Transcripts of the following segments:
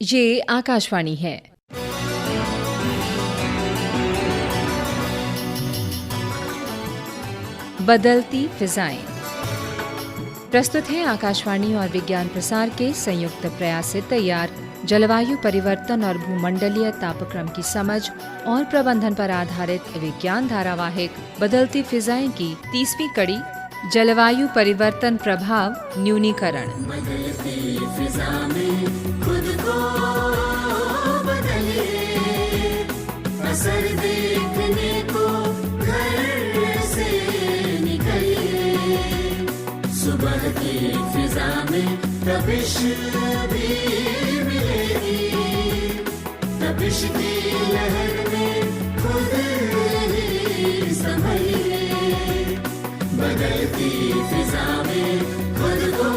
ये आकाशवाणी है। बदलती फिजाएं। प्रस्तुत है आकाशवाणी और विज्ञान प्रसार के संयुक्त प्रयास से तैयार जलवायु परिवर्तन और भूमंडलीय तापक्रम की समझ और प्रबंधन पर आधारित विज्ञान धारावाहिक बदलती फिजाएं की 30वीं कड़ी, जलवायु परिवर्तन प्रभाव न्यूनीकरण। बदलती फिजा में खुद को बदले, असर देखने को घर से निकले, सुबह की फिजा में तपिश भी मिलेगी, तपिश की लहर में खुद ही संभलिए, बदलती फिजा में खुद को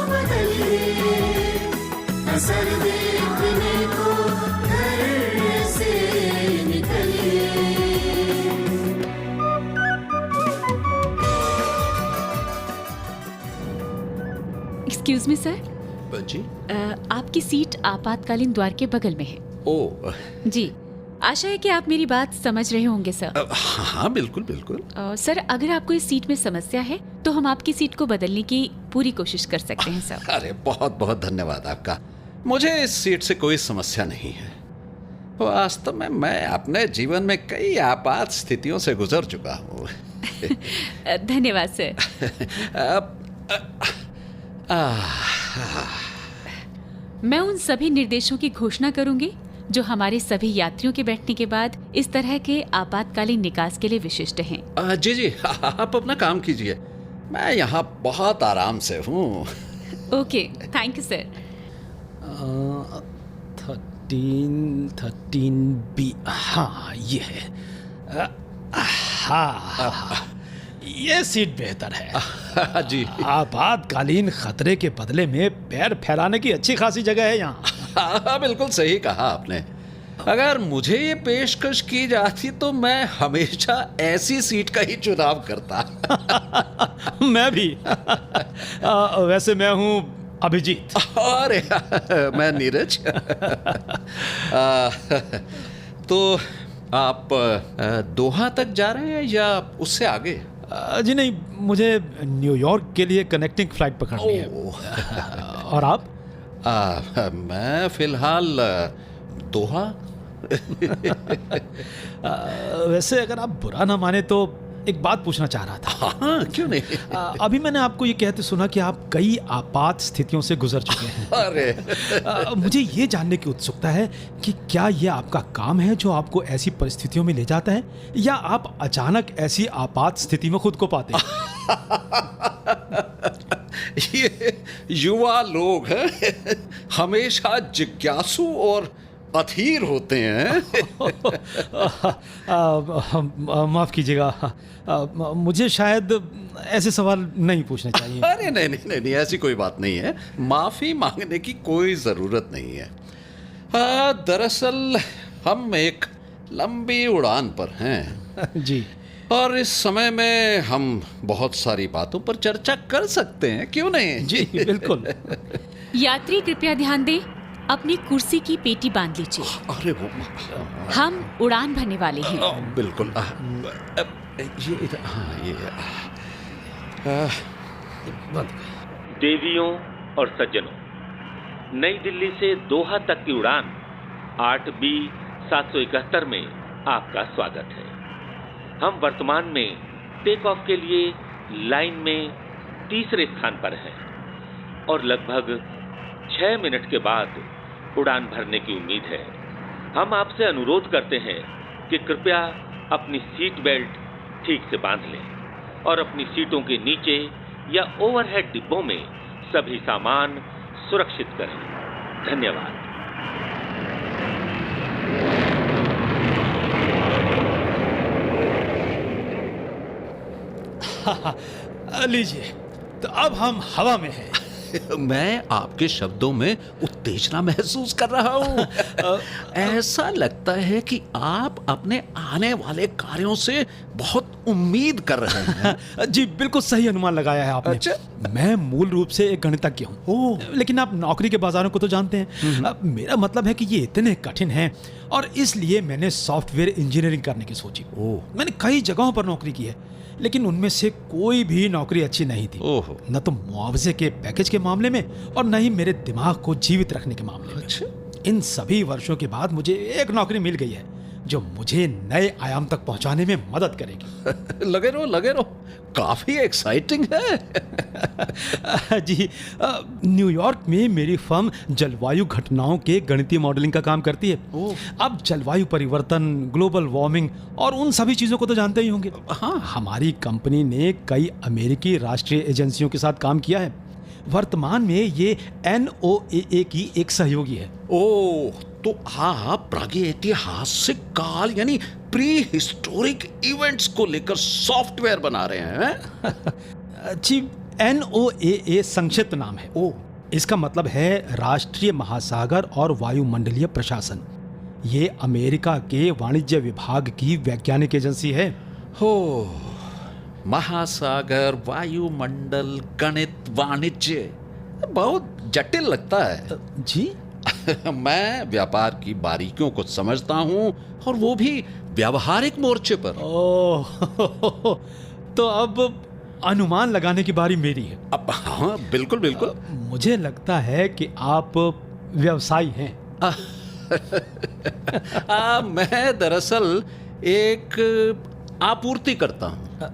बदलिए, असर देखने को घर से निकलिए। एक्सक्यूज मी सर, जी। आपकी सीट आपातकालीन द्वार के बगल में है। ओ जी, आशा है कि आप मेरी बात समझ रहे होंगे सर। हाँ, बिल्कुल बिल्कुल। सर, अगर आपको इस सीट में समस्या है तो हम आपकी सीट को बदलने की पूरी कोशिश कर सकते हैं सर। अरे बहुत बहुत धन्यवाद आपका। मुझे इस सीट से कोई समस्या नहीं है। वास्तव में मैं अपने जीवन में कई आपात स्थितियों से गुजर चुका हूँ। धन्यवाद सर। मैं उन सभी निर्देशों की घोषणा करूंगी जो हमारे सभी यात्रियों के बैठने के बाद इस तरह के आपातकालीन निकास के लिए विशिष्ट हैं। जी जी, आप अपना काम कीजिए, मैं यहाँ बहुत आराम से हूँ। Okay, thank you sir. 13 B, हाँ ये है। हाँ, ये सीट बेहतर है। जी आपातकालीन खतरे के बदले में पैर फैलाने की अच्छी खासी जगह है यहाँ। हाँ, बिल्कुल सही कहा आपने। अगर मुझे ये पेशकश की जाती तो मैं हमेशा ऐसी सीट का ही चुनाव करता। मैं भी। वैसे मैं हूँ अभिजीत। अरे मैं नीरज। तो आप दोहा तक जा रहे हैं या उससे आगे? जी नहीं, मुझे न्यूयॉर्क के लिए कनेक्टिंग फ्लाइट पकड़नी है। और आप? मैं फिलहाल दोहा। वैसे अगर आप बुरा ना माने तो एक बात पूछना चाह रहा था। हाँ, क्यों नहीं। अभी मैंने आपको ये कहते सुना कि आप कई आपात स्थितियों से गुजर चुके हैं। अरे मुझे ये जानने की उत्सुकता है कि क्या ये आपका काम है जो आपको ऐसी परिस्थितियों में ले जाता है, या आप अचानक ऐसी आपात स्थिति में खुद को पाते हैं? ये युवा लोग हैं, हमेशा जिज्ञासु और अधीर होते हैं। माफ कीजिएगा, मुझे शायद ऐसे सवाल नहीं पूछने चाहिए। अरे नहीं नहीं नहीं नहीं, ऐसी कोई बात नहीं है। माफी मांगने की कोई जरूरत नहीं है। दरअसल हम एक लंबी उड़ान पर हैं। जी। और इस समय में हम बहुत सारी बातों पर चर्चा कर सकते हैं, क्यों नहीं? जी बिल्कुल। यात्री कृपया ध्यान दें, अपनी कुर्सी की पेटी बांध लीजिए। अरे वो हम उड़ान भरने वाले हैं। बिल्कुल। ये इधर, हाँ ये देवियों और सज्जनों, नई दिल्ली से दोहा तक की उड़ान 8B 771 में आपका स्वागत है। हम वर्तमान में टेक ऑफ के लिए लाइन में तीसरे स्थान पर हैं और लगभग 6 मिनट के बाद उड़ान भरने की उम्मीद है। हम आपसे अनुरोध करते हैं कि कृपया अपनी सीट बेल्ट ठीक से बांध लें और अपनी सीटों के नीचे या ओवरहेड डिब्बों में सभी सामान सुरक्षित करें। धन्यवाद। लीजिए, तो अब हम हवा में हैं। मैं आपके शब्दों में उत्तेजना महसूस कर रहा हूँ। ऐसा लगता है कि आप अपने आने वाले कार्यों से बहुत उम्मीद कर रहे हैं। जी बिल्कुल सही अनुमान लगाया है आपने। अच्छा। मैं मूल रूप से एक गणितज्ञ हूँ, लेकिन आप नौकरी के बाजारों को तो जानते हैं। मेरा मतलब है कि ये इतने कठिन हैं और इसलिए मैंने सॉफ्टवेयर इंजीनियरिंग करने की सोची। मैंने कई जगहों पर नौकरी की है, लेकिन उनमें से कोई भी नौकरी अच्छी नहीं थी। ओहो। न तो मुआवजे के पैकेज के मामले में और न ही मेरे दिमाग को जीवित रखने के मामले में। अच्छा। इन सभी वर्षों के बाद मुझे एक नौकरी मिल गई है जो मुझे नए आयाम तक पहुंचाने में मदद करेगी। लगे रहो, काफी एक्साइटिंग है। जी, न्यूयॉर्क में मेरी फर्म जलवायु घटनाओं के गणितीय मॉडलिंग का काम करती है। अब जलवायु परिवर्तन, ग्लोबल वार्मिंग और उन सभी चीजों को तो जानते ही होंगे। हाँ, हमारी कंपनी ने कई अमेरिकी राष्ट्रीय एजेंसियों के साथ काम किया है। वर्तमान में ये NOAA की एक सहयोगी है। ओह, तो आप प्रागैतिहासिक काल यानी प्री हिस्टोरिक इवेंट्स को लेकर सॉफ्टवेयर बना रहे हैं? जी, NOAA संक्षिप्त नाम है। इसका मतलब है राष्ट्रीय महासागर और वायुमंडलीय प्रशासन। ये अमेरिका के वाणिज्य विभाग की वैज्ञानिक एजेंसी है। हो, महासागर, वायुमंडल, गणित, वाणिज्य, बहुत जटिल लगता है। जी। मैं व्यापार की बारीकियों को समझता हूँ, और वो भी व्यावहारिक मोर्चे पर। ओह, तो अब अनुमान लगाने की बारी मेरी है। अब हाँ, बिल्कुल। मुझे लगता है कि आप व्यवसायी हैं। मैं दरअसल एक आपूर्ति करता हूँ।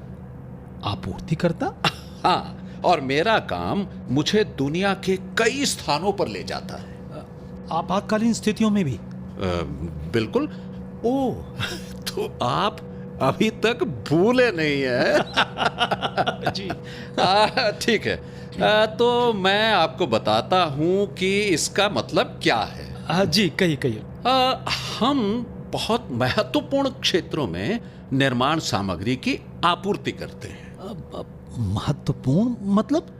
आपूर्ति करता? हाँ, और मेरा काम मुझे दुनिया के कई स्थानों पर ले जाता है। आपातकालीन स्थितियों में भी? बिल्कुल। ओह, तो आप अभी तक भूले नहीं हैं। जी। ठीक है, तो मैं आपको बताता हूँ कि इसका मतलब क्या है। जी, कहिए। हम बहुत महत्वपूर्ण क्षेत्रों में निर्माण सामग्री की आपूर्ति करते हैं। महत्वपूर्ण मतलब?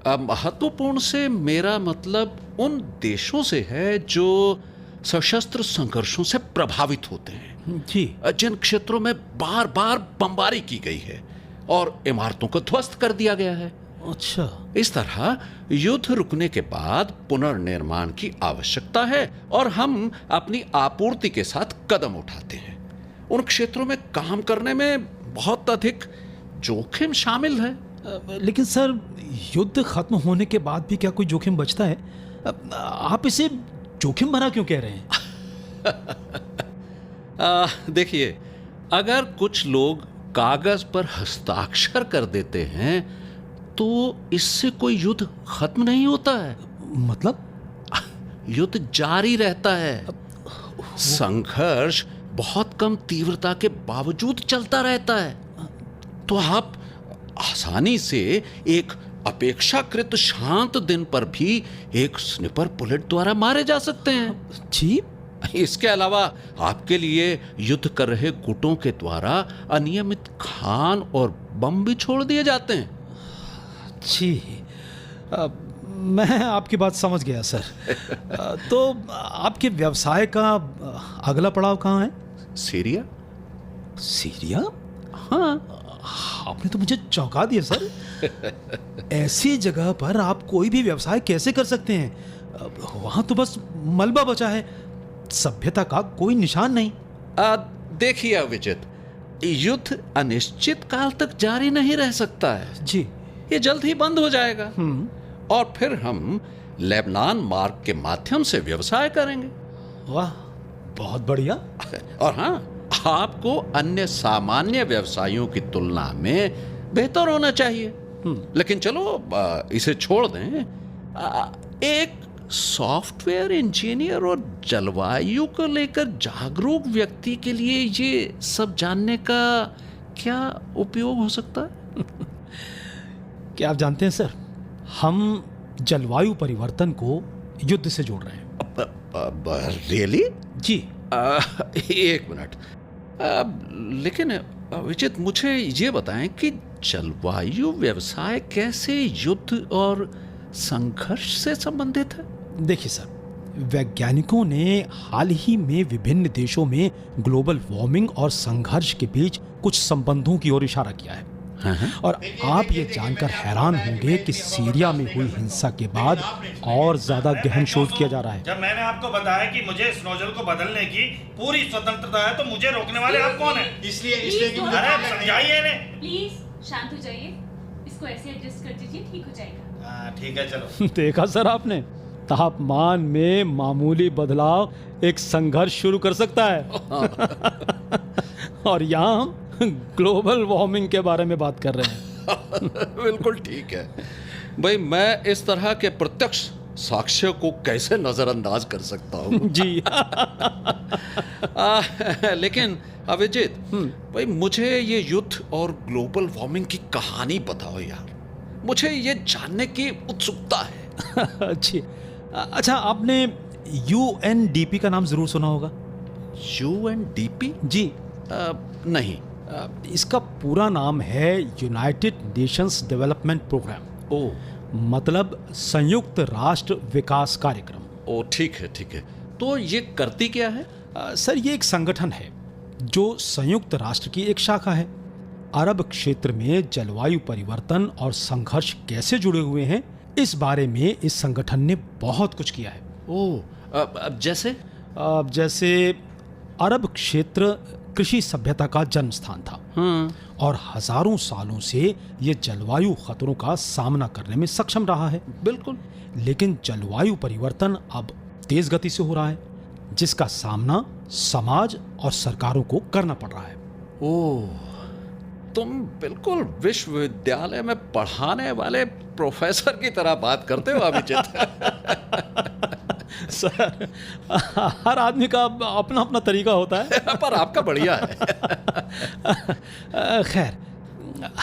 महत्वपूर्ण से मेरा मतलब उन देशों से है जो सशस्त्र संघर्षों से प्रभावित होते हैं। जी। जिन क्षेत्रों में बार बार बमबारी की गई है और इमारतों को ध्वस्त कर दिया गया है। अच्छा। इस तरह युद्ध रुकने के बाद पुनर्निर्माण की आवश्यकता है और हम अपनी आपूर्ति के साथ कदम उठाते हैं। उन क्षेत्रों में काम करने में बहुत अधिक जोखिम शामिल है। लेकिन सर, युद्ध खत्म होने के बाद भी क्या कोई जोखिम बचता है? आप इसे जोखिम भरा क्यों कह रहे हैं? देखिए, अगर कुछ लोग कागज पर हस्ताक्षर कर देते हैं तो इससे कोई युद्ध खत्म नहीं होता है। मतलब? युद्ध जारी रहता है। संघर्ष बहुत कम तीव्रता के बावजूद चलता रहता है। तो आप आसानी से एक अपेक्षाकृत शांत दिन पर भी एक स्निपर बुलेट द्वारा मारे जा सकते हैं। जी। इसके अलावा आपके लिए युद्ध कर रहे गुटों के द्वारा अनियमित खान और बम भी छोड़ दिए जाते हैं। जी, मैं आपकी बात समझ गया सर। तो आपके व्यवसाय का अगला पड़ाव कहाँ है? सीरिया। सीरिया? हाँ, आपने तो मुझे चौंका दिया सर। ऐसी जगह पर आप कोई भी व्यवसाय कैसे कर सकते हैं? वहां तो बस मलबा बचा है, सभ्यता का कोई निशान नहीं। देखिए अविजित, युद्ध अनिश्चित काल तक जारी नहीं रह सकता है। जी। ये जल्द ही बंद हो जाएगा और फिर हम लेबनान मार्ग के माध्यम से व्यवसाय करेंगे। वाह, बहुत बढ़िया। और हाँ, आपको अन्य सामान्य व्यवसायों की तुलना में बेहतर होना चाहिए। लेकिन चलो इसे छोड़ दें। एक सॉफ्टवेयर इंजीनियर और जलवायु को लेकर जागरूक व्यक्ति के लिए ये सब जानने का क्या उपयोग हो सकता है? क्या आप जानते हैं सर, हम जलवायु परिवर्तन को युद्ध से जोड़ रहे हैं। रियली? जी। एक मिनट। लेकिन विचित, मुझे ये बताएं कि जलवायु व्यवसाय कैसे युद्ध और संघर्ष से संबंधित है? देखिए सर, वैज्ञानिकों ने हाल ही में विभिन्न देशों में ग्लोबल वार्मिंग और संघर्ष के बीच कुछ संबंधों की ओर इशारा किया है। और आप ये जानकर हैरान होंगे कि सीरिया में हुई हिंसा के बाद और ज्यादा गहन शोध किया जा रहा है। जब मैंने आपको बताया कि मुझे इस नोजल को बदलने की पूरी स्वतंत्रता है, तो मुझे रोकने वाले आप कौन हैं? इसलिए अरे समझाइए इन्हें। प्लीज शांत हो जाइए, इसको ऐसे एडजस्ट कर दीजिए, ठीक हो जाएगा। हाँ ठीक है, चलो। देखा सर आपने, तापमान में मामूली बदलाव एक संघर्ष शुरू कर सकता है। और यहाँ हम ग्लोबल वार्मिंग के बारे में बात कर रहे हैं। बिल्कुल ठीक है भाई, मैं इस तरह के प्रत्यक्ष साक्ष्यों को कैसे नजरअंदाज कर सकता हूँ। जी। लेकिन अभिजीत भाई, मुझे ये युद्ध और ग्लोबल वार्मिंग की कहानी बताओ यार, मुझे ये जानने की उत्सुकता है। अच्छी। अच्छा, आपने UNDP का नाम जरूर सुना होगा। UNDP? जी। नहीं। इसका पूरा नाम है यूनाइटेड नेशंस डेवलपमेंट प्रोग्राम। ओ, मतलब संयुक्त राष्ट्र विकास कार्यक्रम। ओ ठीक है ठीक है। तो ये करती क्या है? सर, ये एक संगठन है जो संयुक्त राष्ट्र की एक शाखा है। अरब क्षेत्र में जलवायु परिवर्तन और संघर्ष कैसे जुड़े हुए हैं, इस बारे में इस संगठन ने बहुत कुछ किया है। ओ, जैसे? जैसे अरब क्षेत्र कृषि सभ्यता का जन्म स्थान था और हजारों सालों से ये जलवायु खतरों का सामना करने में सक्षम रहा है। बिल्कुल। लेकिन जलवायु परिवर्तन अब तेज गति से हो रहा है, जिसका सामना समाज और सरकारों को करना पड़ रहा है। ओह, तुम बिल्कुल विश्वविद्यालय में पढ़ाने वाले प्रोफेसर की तरह बात करते हो अभिजीत। सर, हर आदमी का अपना अपना तरीका होता है। पर आपका बढ़िया है। खैर,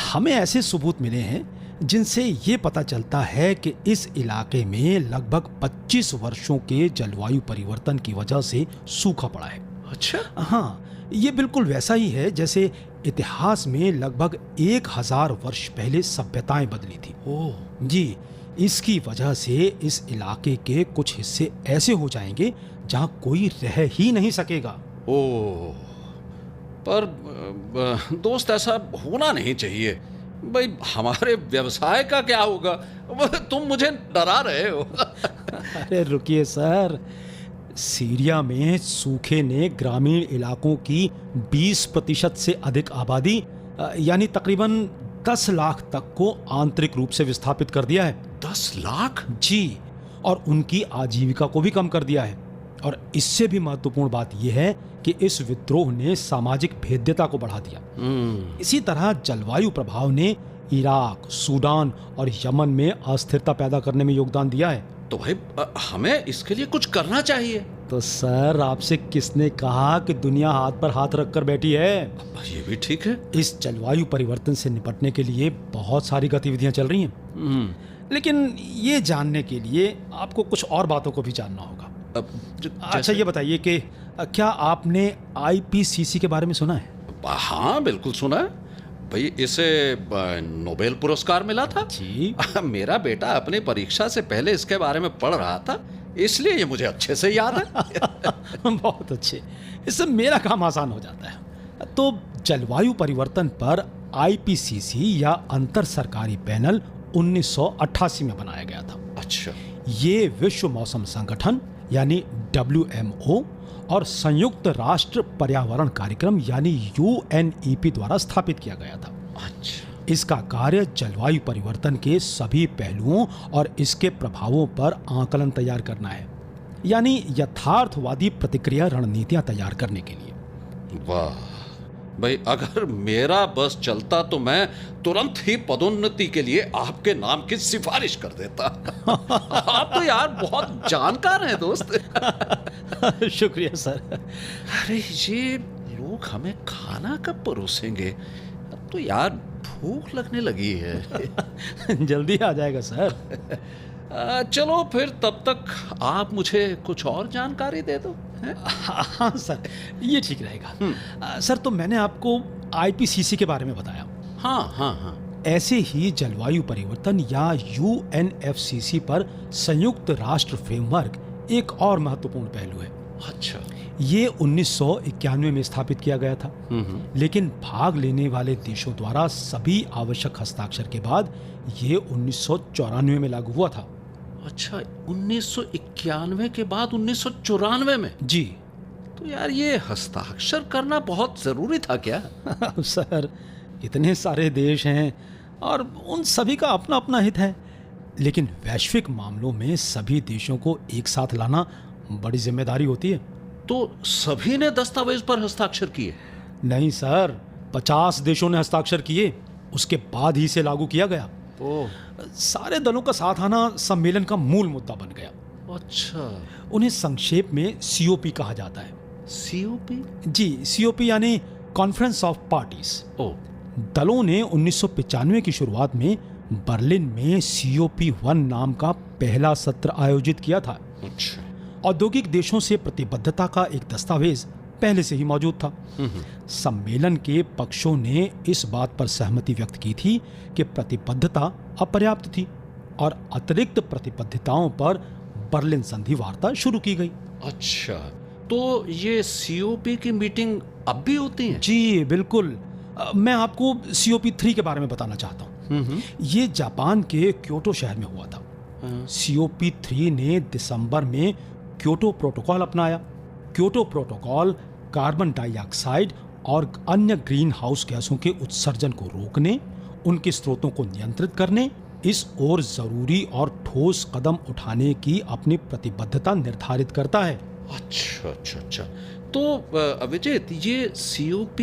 हमें ऐसे सबूत मिले हैं जिनसे ये पता चलता है कि इस इलाके में लगभग 25 वर्षों के जलवायु परिवर्तन की वजह से सूखा पड़ा है। अच्छा। हाँ, ये बिल्कुल वैसा ही है जैसे इतिहास में लगभग 1000 वर्ष पहले सभ्यताएं बदली थी। ओह जी, इसकी वजह से इस इलाके के कुछ हिस्से ऐसे हो जाएंगे जहां कोई रह ही नहीं सकेगा। ओह, पर दोस्त ऐसा होना नहीं चाहिए भाई। हमारे व्यवसाय का क्या होगा? तुम मुझे डरा रहे हो। अरे रुकिए सर, सीरिया में सूखे ने ग्रामीण इलाकों की 20% से अधिक आबादी, यानी तकरीबन 10 लाख तक को आंतरिक रूप से विस्थापित कर दिया है। 10 लाख? जी, और उनकी आजीविका को भी कम कर दिया है। और इससे भी महत्वपूर्ण बात यह है कि इस विद्रोह ने सामाजिक भेद्यता को बढ़ा दिया। इसी तरह जलवायु प्रभाव ने इराक, सूडान और यमन में अस्थिरता पैदा करने में योगदान दिया है। तो भाई, हमें इसके लिए कुछ करना चाहिए। तो सर, आपसे किसने कहा कि दुनिया हाथ पर हाथ रखकर बैठी है? ये भी ठीक है। इस जलवायु परिवर्तन से निपटने के लिए बहुत सारी गतिविधियां चल रही हैं। लेकिन ये जानने के लिए आपको कुछ और बातों को भी जानना होगा। अच्छा, ये बताइए कि क्या आपने IPCC के बारे में सुना है? हाँ, बिल्कुल सुना है भाई। इसे नोबेल पुरस्कार मिला था। जी। मेरा बेटा अपनी परीक्षा से पहले इसके बारे में पढ़ रहा था, इसलिए ये मुझे अच्छे से याद है। बहुत अच्छे, इससे मेरा काम आसान हो जाता है। तो जलवायु परिवर्तन पर IPCC या अंतर सरकारी पैनल 1988 में बनाया गया था। अच्छा। ये विश्व मौसम संगठन यानी WMO और संयुक्त राष्ट्र पर्यावरण कार्यक्रम यानी UNEP द्वारा स्थापित किया गया था। अच्छा। इसका कार्य जलवायु परिवर्तन के सभी पहलुओं और इसके प्रभावों पर आकलन तैयार करना है, यानी यथार्थवादी प्रतिक्रिया रणनीतियां तैयार करने के लिए। वाह भाई, अगर मेरा बस चलता तो मैं तुरंत ही पदोन्नति के लिए आपके नाम की सिफारिश कर देता। आप तो यार बहुत जानकार हैं दोस्त। शुक्रिया सर। अरे, ये लोग हमें खाना कब परोसेंगे? अब तो यार भूख लगने लगी है। जल्दी आ जाएगा सर। चलो फिर, तब तक आप मुझे कुछ और जानकारी दे दो। हाँ सर, ये ठीक रहेगा। सर, तो मैंने आपको IPCC के बारे में बताया। हाँ हाँ हाँ। ऐसे ही जलवायु परिवर्तन या UNFCCC पर संयुक्त राष्ट्र फ्रेमवर्क एक और महत्वपूर्ण पहलू है। अच्छा। ये 1991 में स्थापित किया गया था, लेकिन भाग लेने वाले देशों द्वारा सभी आवश्यक हस्ताक्षर के बाद ये 1994 में लागू हुआ था। अच्छा, 1991 के बाद 1994 में? जी। तो यार ये हस्ताक्षर करना बहुत जरूरी था क्या? सर, इतने सारे देश हैं और उन सभी का अपना अपना हित है, लेकिन वैश्विक मामलों में सभी देशों को एक साथ लाना बड़ी जिम्मेदारी होती है। तो सभी ने दस्तावेज पर हस्ताक्षर किए? नहीं सर, 50 देशों ने हस्ताक्षर किए, उसके बाद ही इसे लागू किया गया। सारे दलों का साथ आना सम्मेलन का मूल मुद्दा बन गया। अच्छा। उन्हें संक्षेप में COP कहा जाता है। COP? जी, COP यानी कॉन्फ्रेंस ऑफ पार्टीज। ओ। दलों ने 1995 की शुरुआत में बर्लिन में COP1 नाम का पहला सत्र आयोजित किया था। अच्छा। औद्योगिक देशों से प्रतिबद्धता का एक दस्तावेज पहले से ही मौजूद था। सम्मेलन के पक्षों ने इस बात पर सहमति व्यक्त की थी कि प्रतिबद्धता अपर्याप्त थी और अतिरिक्त प्रतिबद्धताओं पर बर्लिन संधि वार्ता शुरू की गई। अच्छा, तो ये COP की मीटिंग अब भी होती है? जी बिल्कुल। मैं आपको COP3 के बारे में बताना चाहता हूँ। ये जापान के क्योटो शहर में हुआ था। COP3 ने दिसंबर में क्योटो प्रोटोकॉल अपनाया। क्योटो प्रोटोकॉल कार्बन डाइऑक्साइड और अन्य ग्रीन हाउस गैसों के उत्सर्जन को रोकने, उनके स्रोतों को नियंत्रित करने, इस ओर जरूरी और ठोस कदम उठाने की अपनी प्रतिबद्धता निर्धारित करता है। अच्छा अच्छा अच्छा। तो अभिजीत, ये COP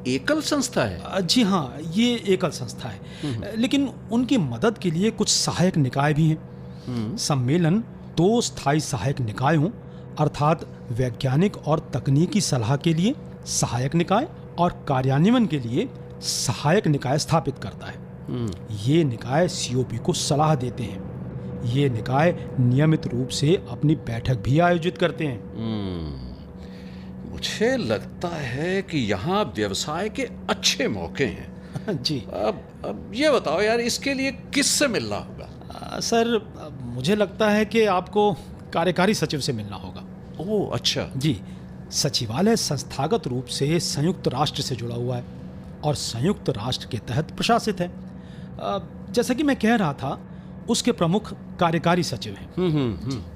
एकल संस्था है? जी हाँ, ये एकल संस्था है, लेकिन उनकी मदद के लिए कुछ सहायक निकाय भी हैं। सम्मेलन 2 स्थायी सहायक निकायों अर्थात वैज्ञानिक और तकनीकी सलाह के लिए सहायक निकाय और कार्यान्वयन के लिए सहायक निकाय स्थापित करता है। ये निकाय COP को सलाह देते हैं। ये निकाय नियमित रूप से अपनी बैठक भी आयोजित करते हैं। मुझे लगता है कि यहाँ व्यवसाय के अच्छे मौके हैं। जी। अब ये बताओ यार, इसके लिए किससे मिलना होगा? सर, मुझे लगता है कि आपको कार्यकारी सचिव से मिलना होगा। ओह अच्छा। जी, सचिवालय संस्थागत रूप से संयुक्त राष्ट्र से जुड़ा हुआ है और संयुक्त राष्ट्र के तहत प्रशासित है। जैसा कि मैं कह रहा था, उसके प्रमुख कार्यकारी सचिव हैं।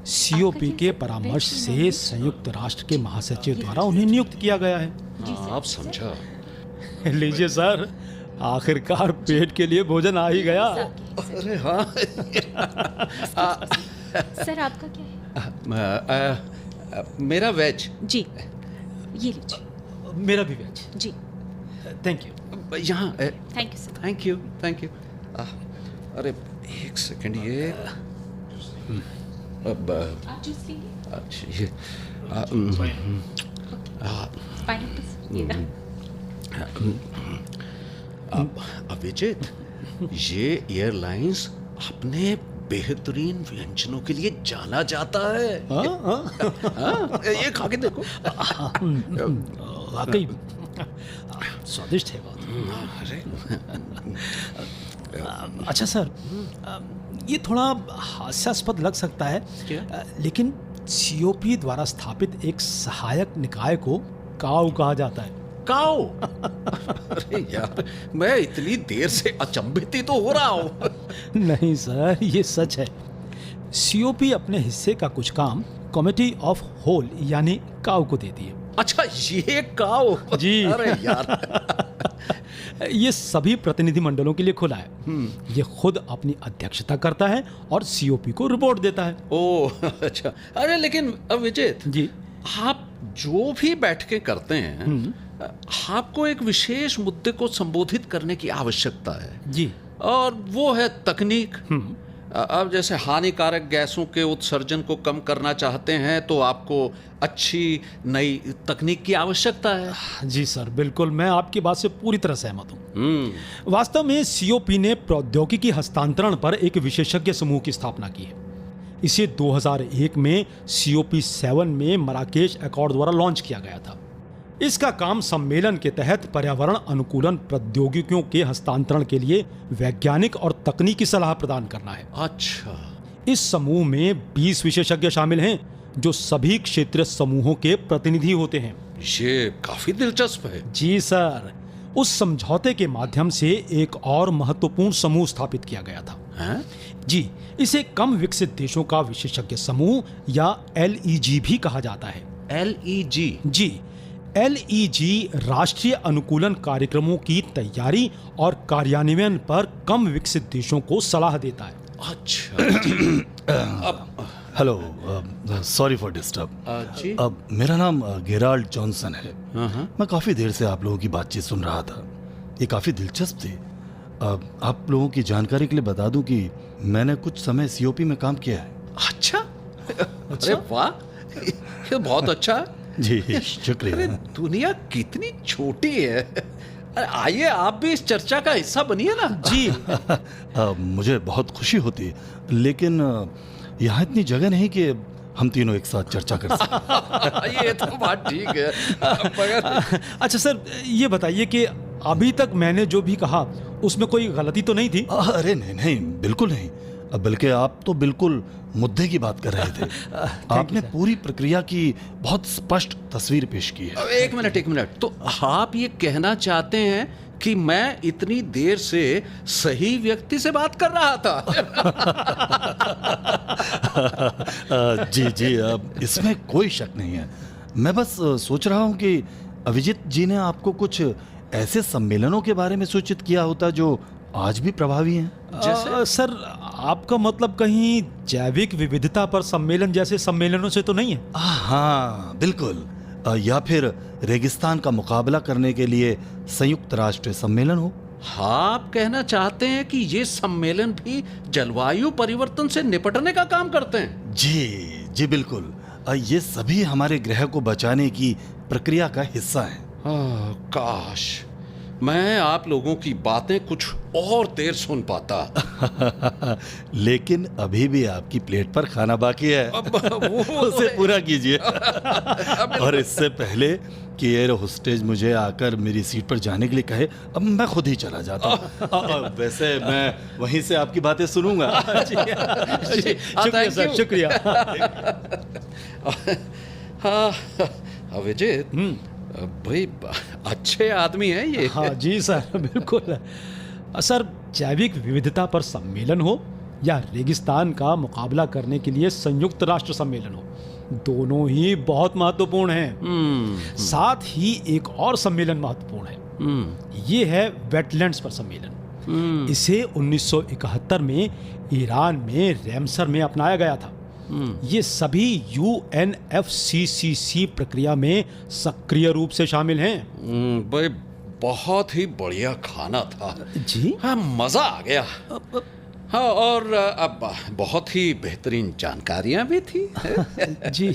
COP के परामर्श से संयुक्त राष्ट्र के महासचिव द्वारा उन्हें नियुक्त किया गया है। आप समझा। लीजिए सर, आखिरकार पेट के लिए भोजन आ ही गया। अरे हाँ। सर, आपका क्या है? मेरा वेज। जी, ये लीजिए। मेरा भी वेज। जी, थैंक यू। यहाँ thank you sir. Thank you thank you. अरे एक सेकंड, ये अब आप जूस लेंगे? अच्छा, ये अभिजीत, ये एयरलाइंस अपने बेहतरीन व्यंजनों के लिए जाना जाता है। ये खा के देखो। वाकई स्वादिष्ट है बहुत। अरे अच्छा सर, ये थोड़ा हास्यास्पद लग सकता है, लेकिन COP द्वारा स्थापित एक सहायक निकाय को काऊ कहा जाता है। काऊ? अरे यार, मैं इतनी देर से अचंभित ही तो हो रहा हूँ। नहीं सर, ये सच है। COP अपने हिस्से का कुछ काम कमेटी ऑफ होल यानी काऊ को देती है। अच्छा, ये काऊ? जी। अरे यार। ये सभी प्रतिनिधि मंडलों के लिए खुला है। ये खुद अपनी अध्यक्षता करता है और COP को रिपोर्ट देता है। ओह अच्छा। अरे लेकिन अभिजीत जी, आप जो भी बैठकें करते हैं, आपको एक विशेष मुद्दे को संबोधित करने की आवश्यकता है। जी। और वो है तकनीक। अब जैसे हानिकारक गैसों के उत्सर्जन को कम करना चाहते हैं तो आपको अच्छी नई तकनीक की आवश्यकता है। जी सर, बिल्कुल, मैं आपकी बात से पूरी तरह सहमत हूँ। वास्तव में COP ने प्रौद्योगिकी हस्तांतरण पर एक विशेषज्ञ समूह की स्थापना की है। इसे 2001 में COP7 में मराकेश अकॉर्ड द्वारा लॉन्च किया गया था। इसका काम सम्मेलन के तहत पर्यावरण अनुकूलन प्रौद्योगिकियों के हस्तांतरण के लिए वैज्ञानिक और तकनीकी सलाह प्रदान करना है। अच्छा। इस समूह में 20 विशेषज्ञ शामिल हैं जो सभी क्षेत्रीय समूहों के प्रतिनिधि होते हैं। ये काफी दिलचस्प है। जी सर, उस समझौते के माध्यम से एक और महत्वपूर्ण समूह स्थापित किया गया था। हैं? जी, इसे कम विकसित देशों का विशेषज्ञ समूह या LEG भी कहा जाता है। LEG? जी, LEG राष्ट्रीय अनुकूलन कार्यक्रमों की तैयारी और कार्यान्वयन पर कम विकसित देशों को सलाह देता है। अच्छा। Hello, sorry for disturb. जी। अब मेरा नाम गेराल्ड जॉनसन है। मैं काफ़ी देर से आप लोगों की बातचीत सुन रहा था। ये काफ़ी दिलचस्प थी। आप लोगों की जानकारी के लिए बता दूं कि मैंने कुछ समय COP में काम किया है। अच्छा, अरे वाह, ये बहुत अच्छा है। जी, अरे शुक्रिया। दुनिया कितनी छोटी है। अरे आइए, आप भी इस चर्चा का हिस्सा बनिए ना। जी। मुझे बहुत खुशी होती है, लेकिन यहाँ इतनी जगह नहीं कि हम तीनों एक साथ चर्चा कर सकें। ये तो बात ठीक है, मगर अच्छा सर, ये बताइए कि अभी तक मैंने जो भी कहा उसमें कोई गलती तो नहीं थी? अरे नहीं नहीं, बिल्कुल नहीं। बल्कि आप तो बिल्कुल मुद्दे की बात कर रहे थे। आपने पूरी प्रक्रिया की बहुत स्पष्ट तस्वीर पेश की है। एक मिनट, तो आप ये कहना चाहते हैं कि मैं इतनी देर से सही व्यक्ति से बात कर रहा था? जी जी, इसमें कोई शक नहीं है। मैं बस सोच रहा हूँ कि अभिजीत जी ने आपको कुछ ऐसे सम्मेलनों के बारे में सूचित किया होता जो आज भी प्रभावी हैं। जैसे? सर, आपका मतलब कहीं जैविक विविधता पर सम्मेलन जैसे सम्मेलनों से तो नहीं है? हाँ बिल्कुल। या फिर रेगिस्तान का मुकाबला करने के लिए संयुक्त राष्ट्र सम्मेलन हो। आप कहना चाहते हैं कि ये सम्मेलन भी जलवायु परिवर्तन से निपटने का काम करते हैं? जी जी बिल्कुल। ये सभी हमारे ग्रह को बचाने की प्रक्रिया का हिस्सा है। काश मैं आप लोगों की बातें कुछ और देर सुन पाता। लेकिन अभी भी आपकी प्लेट पर खाना बाकी है। उसे पूरा कीजिए। और इससे पहले कि एयर होस्टेज मुझे आकर मेरी सीट पर जाने के लिए कहे, अब मैं खुद ही चला जाता हूँ। वैसे मैं वहीं से आपकी बातें सुनूंगा। शुक्रिया सर, शुक्रिया। हाँ अभिजीत, भाई अच्छे आदमी हैं ये। हाँ जी सर, बिल्कुल। सर, जैविक विविधता पर सम्मेलन हो या रेगिस्तान का मुकाबला करने के लिए संयुक्त राष्ट्र सम्मेलन हो, दोनों ही बहुत महत्वपूर्ण हैं। साथ ही एक और सम्मेलन महत्वपूर्ण है। ये है वेटलैंड्स पर सम्मेलन। इसे 1971 में ईरान में रैमसर में अपनाया गया था। ये सभी UNFCCC प्रक्रिया में सक्रिय रूप से शामिल हैं। भाई बहुत ही बढ़िया खाना था जी। हाँ, मजा आ गया। हाँ, और अब बहुत ही बेहतरीन जानकारियां भी थी। जी।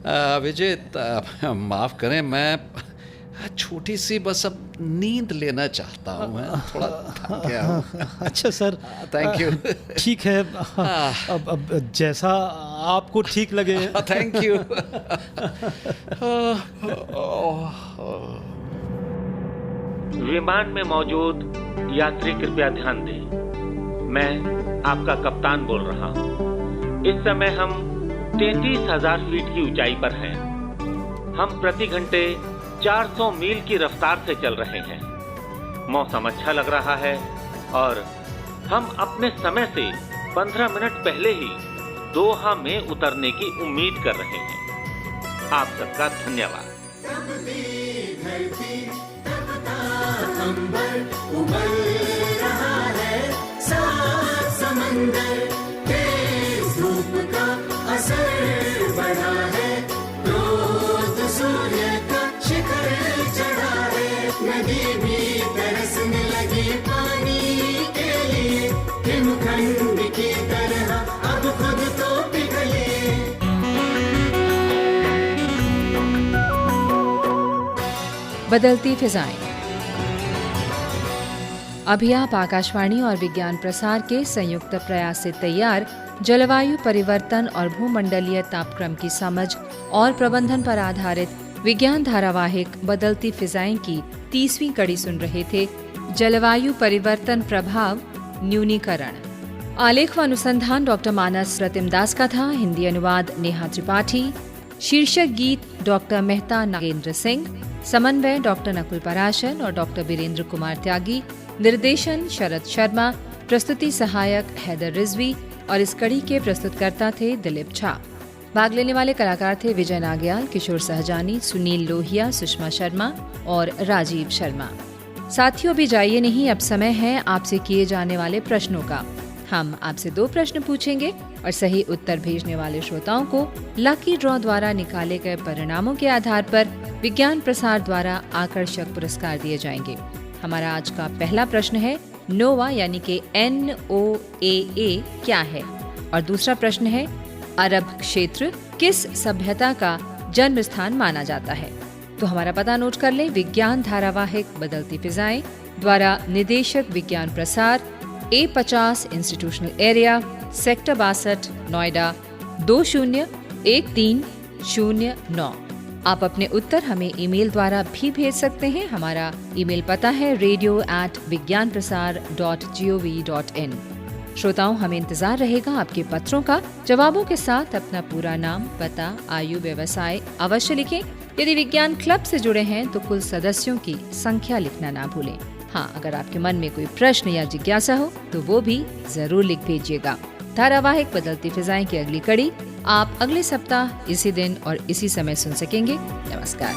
अभिजीत, माफ करें, मैं छोटी सी बस अब नींद लेना चाहता हूँ। मैं थोड़ा थक गया हूँ। अच्छा सर, थैंक यू। ठीक है। अब जैसा आपको ठीक लगे। Thank you. विमान में मौजूद यात्री कृपया ध्यान दें। मैं आपका कप्तान बोल रहा हूँ। इस समय हम 33,000 फीट की ऊंचाई पर हैं। हम प्रति घंटे 400 मील की रफ्तार से चल रहे हैं। मौसम अच्छा लग रहा है और हम अपने समय से 15 मिनट पहले ही दोहा में उतरने की उम्मीद कर रहे हैं। आप सबका धन्यवाद। अंबर उमड़ रहा है, सात समंदर, तेज धूप का असर बढ़ा है, क्रोध सूर्य का शिखर चढ़ा है, नदी भी तरसने लगी पानी के लिए, हिमखंड की तरह अब खुद तो पिघले। बदलती फिजाएं। अभी आप आकाशवाणी और विज्ञान प्रसार के संयुक्त प्रयास से तैयार जलवायु परिवर्तन और भूमंडलीय तापक्रम की समझ और प्रबंधन पर आधारित विज्ञान धारावाहिक बदलती फिजाएं की 30वीं कड़ी सुन रहे थे। जलवायु परिवर्तन प्रभाव न्यूनीकरण। आलेख व अनुसंधान डॉक्टर मानस प्रतिमदास का था। हिंदी अनुवाद नेहा त्रिपाठी। शीर्षक गीत डॉक्टर मेहता नागेंद्र सिंह। समन्वय डॉक्टर नकुल पराशर और डॉक्टर वीरेंद्र कुमार त्यागी। निर्देशन शरद शर्मा। प्रस्तुति सहायक हैदर रिजवी और इस कड़ी के प्रस्तुतकर्ता थे दिलीप झा। भाग लेने वाले कलाकार थे विजय नाग्याल, किशोर सहजानी, सुनील लोहिया, सुषमा शर्मा और राजीव शर्मा। साथियों, भी जाइए नहीं, अब समय है आपसे किए जाने वाले प्रश्नों का। हम आपसे 2 प्रश्न पूछेंगे और सही उत्तर भेजने वाले श्रोताओं को लकी ड्रॉ द्वारा निकाले गए परिणामों के आधार पर विज्ञान प्रसार द्वारा आकर्षक पुरस्कार दिए जाएंगे। हमारा आज का पहला प्रश्न है, नोवा यानी कि NOAA क्या है? और दूसरा प्रश्न है, अरब क्षेत्र किस सभ्यता का जन्म स्थान माना जाता है? तो हमारा पता नोट कर लें। विज्ञान धारावाहिक बदलती फिजाएं द्वारा निदेशक विज्ञान प्रसार, A50 institutional area, sector 62, Noida 201309। आप अपने उत्तर हमें ईमेल द्वारा भी भेज सकते हैं। हमारा ईमेल पता है radio@vigyanprasar.gov.in। श्रोताओं, हमें इंतजार रहेगा आपके पत्रों का। जवाबों के साथ अपना पूरा नाम, पता, आयु, व्यवसाय अवश्य लिखें। यदि विज्ञान क्लब से जुड़े हैं तो कुल सदस्यों की संख्या लिखना ना भूलें। हाँ, अगर आपके मन में कोई प्रश्न या जिज्ञासा हो तो वो भी जरूर लिख भेजिएगा। धारावाहिक बदलती फिजाएं की अगली कड़ी आप अगले सप्ताह इसी दिन और इसी समय सुन सकेंगे। नमस्कार।